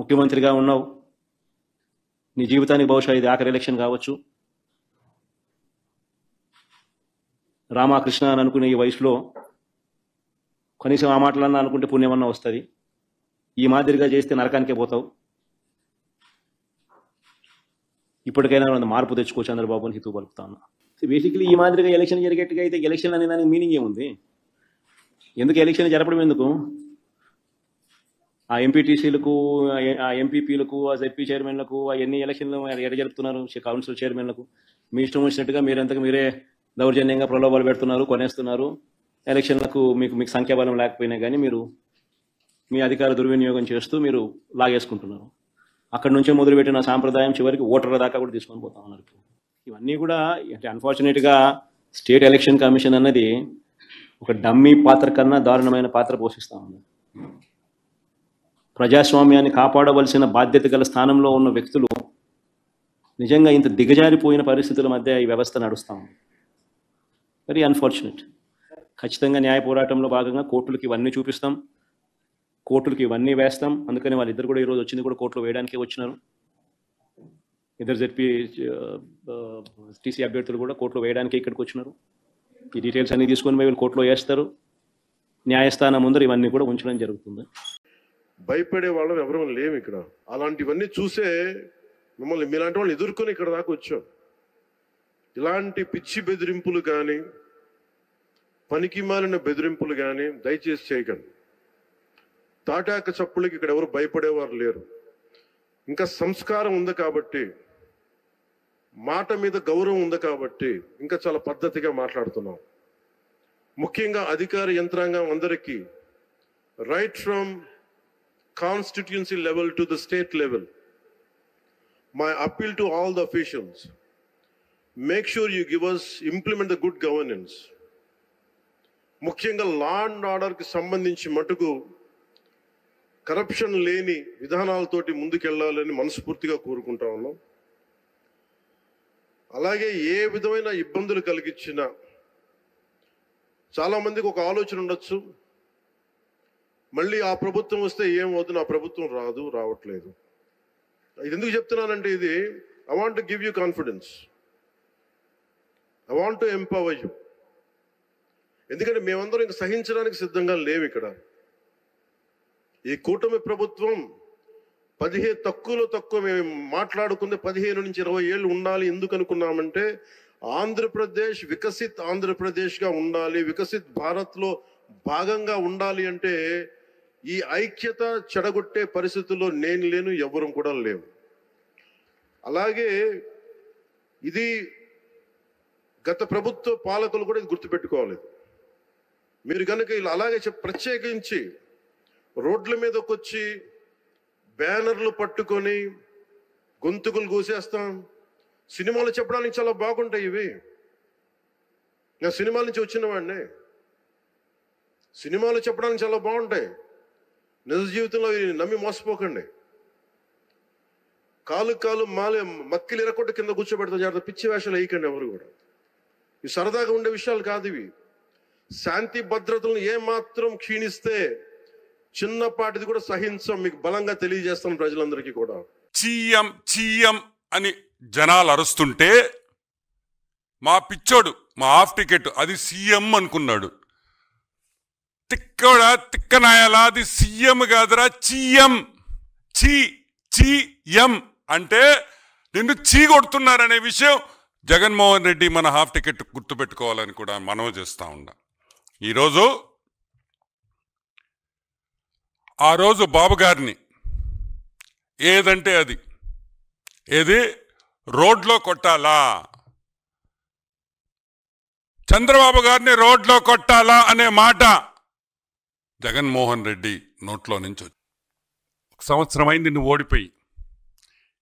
ముఖ్యమంత్రిగా ఉన్నావు, నీ జీవితానికి బహుశా ఇది ఆఖరి ఎలక్షన్ కావచ్చు. రామకృష్ణ అని అనుకునే ఈ వయసులో కనీసం ఆ మాటలన్నా అనుకుంటే పుణ్యమన్నా వస్తుంది. ఈ మాదిరిగా చేస్తే నరకానికే పోతావు. ఇప్పటికైనా మార్పు తెచ్చుకో చంద్రబాబు అని హితవు పలుకుతా ఉన్నా. బేసిక్లీ ఈ మాదిరిగా ఎలక్షన్ జరిగేట్టుగా అయితే ఎలక్షన్ అనే దానికి మీనింగ్ ఏముంది? ఎందుకు ఎలక్షన్ జరపడం ఎందుకు? ఆ ఎంపీటీసీలకు, ఆ ఎంపీపీలకు, ఆ జెడ్పీ చైర్మన్లకు ఎన్ని ఎలక్షన్లు ఎక్కడ జరుపుతున్నారు? కౌన్సిల్ చైర్మన్లకు మీ ఇష్టం వచ్చినట్టుగా మీరెంతకు మీరే దౌర్జన్యంగా ప్రలోభాలు పెడుతున్నారు, కొనేస్తున్నారు. ఎలక్షన్లకు మీకు సంఖ్యాబలం లేకపోయినా కానీ మీరు మీ అధికార దుర్వినియోగం చేస్తూ మీరు లాగేసుకుంటున్నారు. అక్కడి నుంచే మొదలుపెట్టిన సాంప్రదాయం చివరికి ఓటర్ల దాకా కూడా తీసుకొని పోతా ఉన్నారు. ఇవన్నీ కూడా అంటే అన్ఫార్చునేట్గా స్టేట్ ఎలక్షన్ కమిషన్ అన్నది ఒక డమ్మీ పాత్ర కన్నా దారుణమైన పాత్ర పోషిస్తూ ఉంది. ప్రజాస్వామ్యాన్ని కాపాడవలసిన బాధ్యత గల స్థానంలో ఉన్న వ్యక్తులు నిజంగా ఇంత దిగజారిపోయిన పరిస్థితుల మధ్య ఈ వ్యవస్థ నడుస్తూ ఉంది. Very unfortunate. ఖచ్చితంగా న్యాయ పోరాటంలో భాగంగా కోర్టులకి ఇవన్నీ చూపిస్తాం, కోర్టులకి ఇవన్నీ వేస్తాం. అందుకని వాళ్ళిద్దరు కూడా ఈరోజు వచ్చింది కూడా కోర్టులో వేయడానికే వచ్చినారు. ఇద్దరు జెడ్పీ టీసీ అభ్యర్థులు కూడా కోర్టులో వేయడానికి ఇక్కడికి వచ్చినారు. ఈ డీటెయిల్స్ అన్ని తీసుకొని వీళ్ళు కోర్టులో వేస్తారు. న్యాయస్థానం ముందర ఇవన్నీ కూడా ఉంచడం జరుగుతుంది. భయపడే వాళ్ళం ఎవరూ లేము ఇక్కడ. అలాంటివన్నీ చూసే మిమ్మల్ని మీలాంటి వాళ్ళు ఎదుర్కొని ఇక్కడ దాకా వచ్చాం. ఇలాంటి పిచ్చి బెదిరింపులు కానీ, పనికి మాలిన బెదిరింపులు కానీ దయచేసి చేయకండి. తాటాక చప్పులకి ఇక్కడ ఎవరు భయపడేవారు లేరు. ఇంకా సంస్కారం ఉంది కాబట్టి, మాట మీద గౌరవం ఉంది కాబట్టి ఇంకా చాలా పద్ధతిగా మాట్లాడుతున్నాం. ముఖ్యంగా అధికార యంత్రాంగం అందరికీ, right from constituency level to the state level, my appeal to all the officials, make sure you give us, implement the good governance. ముఖ్యంగా లా అండ్ ఆర్డర్కి సంబంధించి మటుకు కరప్షన్ లేని విధానాలతోటి ముందుకెళ్లాలని మనస్ఫూర్తిగా కోరుకుంటా ఉన్నాం. అలాగే ఏ విధమైన ఇబ్బందులు కలిగించినా, చాలా మందికి ఒక ఆలోచన ఉండొచ్చు, మళ్ళీ ఆ ప్రభుత్వం వస్తే ఏమవుతుంది, నా ప్రభుత్వం రావట్లేదు. ఇది ఎందుకు చెప్తున్నానంటే, ఇది I want to give you confidence, I want to empower you. ఎందుకంటే మేమందరం ఇంక సహించడానికి సిద్ధంగా లేవు. ఇక్కడ ఈ కూటమి ప్రభుత్వం తక్కువ మేము మాట్లాడుకుంది 15 నుంచి 20 ఏళ్ళు ఉండాలి. ఎందుకు అనుకున్నామంటే, ఆంధ్రప్రదేశ్ వికసిత్ ఆంధ్రప్రదేశ్గా ఉండాలి, వికసిత్ భారత్లో భాగంగా ఉండాలి. అంటే ఈ ఐక్యత చెడగొట్టే పరిస్థితుల్లో నేను లేను, ఎవరు కూడా లేవు. అలాగే ఇది గత ప్రభుత్వ పాలకులు కూడా ఇది గుర్తుపెట్టుకోవాలి. మీరు కనుక ఇలా అలాగే ప్రత్యేకించి రోడ్ల మీదకి వచ్చి బ్యానర్లు పట్టుకొని గొంతుకులు కూసేస్తాం. సినిమాలు చెప్పడానికి చాలా బాగుంటాయి ఇవి. నేను సినిమాల నుంచి వచ్చిన వాడిని. సినిమాలు చెప్పడానికి చాలా బాగుంటాయి. నిజ జీవితంలో నమ్మి మోసపోకండి. కాలు మక్కిలు ఎరకొట్టు కింద కూర్చోబెడతాం. జాగ్రత్త, పిచ్చి వేషాలు వేయకండి ఎవరు కూడా. ఇవి సరదాగా ఉండే విషయాలు కాదు ఇవి. శాంతి భద్రతలను ఏమాత్రం క్షీణిస్తే చిన్నపాటిది కూడా సహించం. మీకు బలంగా తెలియజేస్తాం ప్రజలందరికీ కూడా. చీఎం అని జనాలు అరుస్తుంటే మా పిచ్చోడు, మా హాఫ్ టికెట్ అది సీఎం అనుకున్నాడు. తిక్కనాయాలా, అది సీఎం కాదురా, చీఎం. చీఎం అంటే నిన్ను చీ కొడుతున్నారనే విషయం జగన్మోహన్ రెడ్డి మన హాఫ్ టికెట్ గుర్తుపెట్టుకోవాలని కూడా మనవి చేస్తూ ఉన్నా. ఈరోజు ఆ రోజు బాబు గారిని ఏదంటే అది ఏది రోడ్లో కొట్టాలా, చంద్రబాబు గారిని రోడ్లో కొట్టాలా అనే మాట జగన్మోహన్ రెడ్డి నోట్లో నుంచి వచ్చి 1 సంవత్సరం అయింది నువ్వు ఓడిపోయి.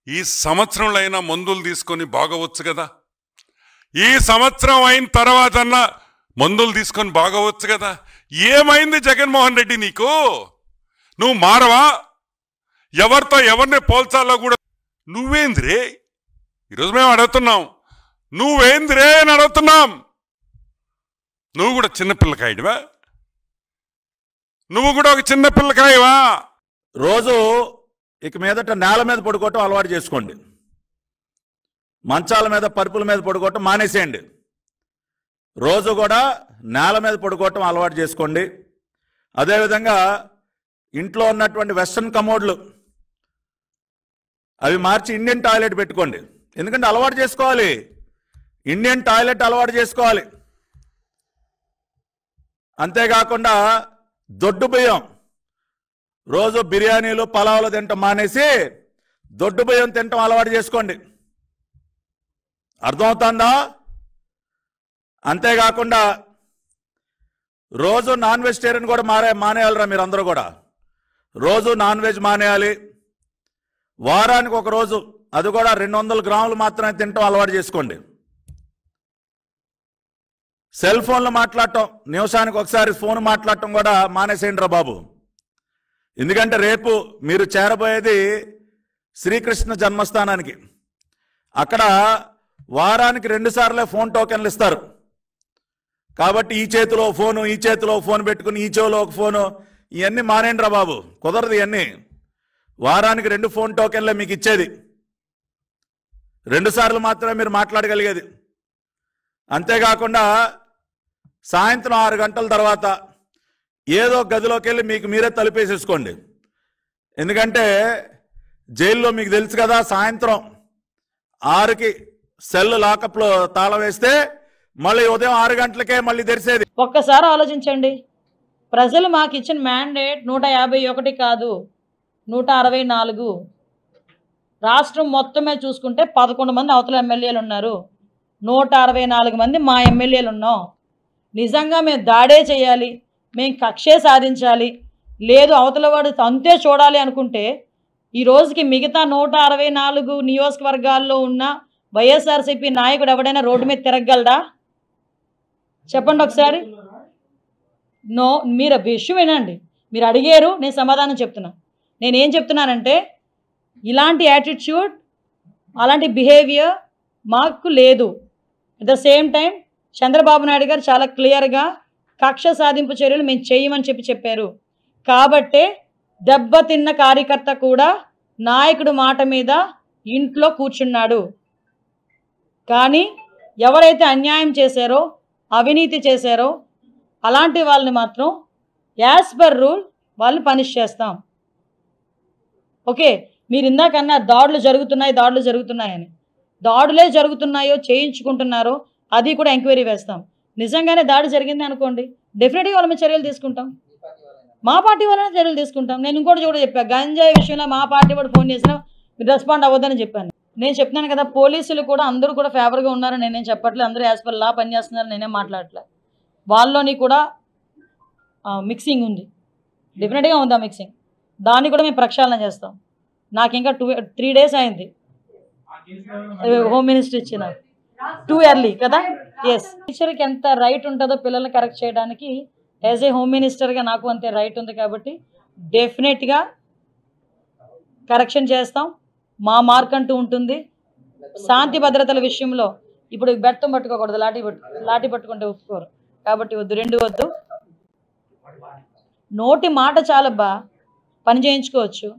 ఈ సంవత్సరంలో అయినా మందులు తీసుకొని బాగవచ్చు కదా. ఈ సంవత్సరం అయిన తర్వాత మందులు తీసుకొని బాగవచ్చు కదా. ఏమైంది జగన్మోహన్ రెడ్డి నీకు? నువ్వు మారవా? ఎవరితో ఎవరిని పోల్చాలో కూడా నువ్వేంద్రే? ఈరోజు మేము అడుగుతున్నాం, నువ్వేంద్రే అని అడుగుతున్నాం. నువ్వు కూడా చిన్నపిల్లకాయడివా? నువ్వు కూడా ఒక చిన్న పిల్లకాయవా? రోజు ఇక మీదట నేల మీద పడుకోవటం అలవాటు చేసుకోండి. మంచాల మీద పరుపుల మీద పడుకోవటం మానేసేయండి. రోజు కూడా నేల మీద పడుకోవటం అలవాటు చేసుకోండి. అదేవిధంగా ఇంట్లో ఉన్నటువంటి వెస్ట్రన్ కమోడ్లు అవి మార్చి ఇండియన్ టాయిలెట్ పెట్టుకోండి. ఎందుకంటే అలవాటు చేసుకోవాలి, ఇండియన్ టాయిలెట్ అలవాటు చేసుకోవాలి. అంతేకాకుండా దొడ్డు బియ్యం, రోజు బిర్యానీలు పలావులు తినటం మానేసి దొడ్డు బియ్యం తినటం అలవాటు చేసుకోండి. అర్థమవుతుందా? అంతేకాకుండా రోజు నాన్ వెజిటేరియన్ కూడా మానేయాలరా మీరు అందరూ కూడా. రోజు నాన్ వెజ్ మానేయాలి. వారానికి ఒక రోజు, అది కూడా 200 గ్రాములు మాత్రమే తినటం అలవాటు చేసుకోండి. సెల్ ఫోన్లు మాట్లాడటం, నిమిషానికి ఒకసారి ఫోన్ మాట్లాడటం కూడా మానేసేయండి రా బాబు. ఎందుకంటే రేపు మీరు చేరబోయేది శ్రీకృష్ణ జన్మస్థానానికి. అక్కడ వారానికి 2 సార్లే ఫోన్ టోకెన్లు ఇస్తారు. కాబట్టి ఈ చేతిలో ఫోను, ఈ చేతిలో ఫోన్ పెట్టుకుని ఈ చెవిలో ఒక ఫోను, ఇవన్నీ మానేయండి రా బాబు. కుదరదు ఇవన్నీ. వారానికి 2 ఫోన్ టోకెన్లే మీకు ఇచ్చేది. 2 సార్లు మాత్రమే మీరు మాట్లాడగలిగేది. అంతేకాకుండా సాయంత్రం 6 గంటల తర్వాత ఏదో గదిలోకి వెళ్ళి మీకు మీరే తలుపేసేసుకోండి. ఎందుకంటే జైల్లో మీకు తెలుసు కదా, సాయంత్రం 6కి సెల్ లాకప్లో తాళం వేస్తే మళ్ళీ ఉదయం 6 గంటలకే మళ్ళీ తెరిసేది. ఒక్కసారి ఆలోచించండి. ప్రజలు మాకు ఇచ్చిన మ్యాండేట్ 151 కాదు, 164. రాష్ట్రం మొత్తమే చూసుకుంటే 11 మంది అవతల ఎమ్మెల్యేలు ఉన్నారు, 164 మంది మా ఎమ్మెల్యేలు ఉన్నాం. నిజంగా మేము దాడే చేయాలి, మేము కక్షే సాధించాలి, లేదు అవతల వాడు అంతే చూడాలి అనుకుంటే ఈ రోజుకి మిగతా 164 నియోజకవర్గాల్లో ఉన్న వైఎస్ఆర్సీపీ నాయకుడు ఎవడైనా రోడ్డు మీద తిరగలడా? చెప్పండి ఒకసారి. మీరు విషయం వినండి. మీరు అడిగారు, నేను సమాధానం చెప్తున్నా. నేనేం చెప్తున్నానంటే ఇలాంటి యాటిట్యూడ్, అలాంటి బిహేవియర్ మాకు లేదు. At the same time Chandrababu Naidu గారు చాలా క్లియర్గా కక్ష సాధింపు చర్యలు మేము చేయమని చెప్పారు. కాబట్టే దెబ్బతిన్న కార్యకర్త కూడా నాయకుడు మాట మీద ఇంట్లో కూర్చున్నాడు. కానీ ఎవరైతే అన్యాయం చేశారో, అవినీతి చేశారో అలాంటి వాళ్ళని మాత్రం యాజ్ పర్ రూల్ వాళ్ళని పనిష్ చేస్తాం. ఓకే, మీరు ఇందాకన్నా దాడులు జరుగుతున్నాయని. దాడులే జరుగుతున్నాయో చేయించుకుంటున్నారో అది కూడా ఎంక్వైరీ వేస్తాం. నిజంగానే దాడి జరిగింది అనుకోండి, డెఫినెట్గా వాళ్ళ మీద చర్యలు తీసుకుంటాం. మా పార్టీ వాళ్ళనే చర్యలు తీసుకుంటాం. నేను ఇంకోటి కూడా చెప్పాను, గంజాయి విషయంలో మా పార్టీ వాడు ఫోన్ చేసినా మీరు రెస్పాండ్ అవ్వద్దని చెప్పాను. నేను చెప్తున్నాను కదా, పోలీసులు కూడా అందరూ కూడా ఫేవర్గా ఉన్నారని నేనేం చెప్పట్లేదు. అందరూ యాజ్ పర్ లా పనిచేస్తున్నారని నేనేం మాట్లాడట్లేదు. వాళ్ళలోని కూడా మిక్సింగ్ ఉంది, డెఫినెట్గా ఉంది ఆ మిక్సింగ్. దాన్ని కూడా మేము ప్రక్షాళన చేస్తాం. నాకు ఇంకా 3 days అయింది హోమ్ మినిస్టర్ ఇచ్చిన. టూ ఎర్లీ కదా. ఎస్, టీచర్కి ఎంత రైట్ ఉంటుందో పిల్లల్ని కరెక్ట్ చేయడానికి, యాజ్ ఏ హోమ్ మినిస్టర్గా నాకు అంతే రైట్ ఉంది. కాబట్టి డెఫినెట్గా కరెక్షన్ చేస్తాం. మా మార్క్ అంటూ ఉంటుంది. శాంతి భద్రతల విషయంలో ఇప్పుడు బెత్తం పట్టుకోకూడదు, లాఠీ పట్టుకుంటే ఒప్పుకోరు. కాబట్టి వద్దు, 2 వద్దు. నోటి మాట చాలబ్బా, పని చేయించుకోవచ్చు.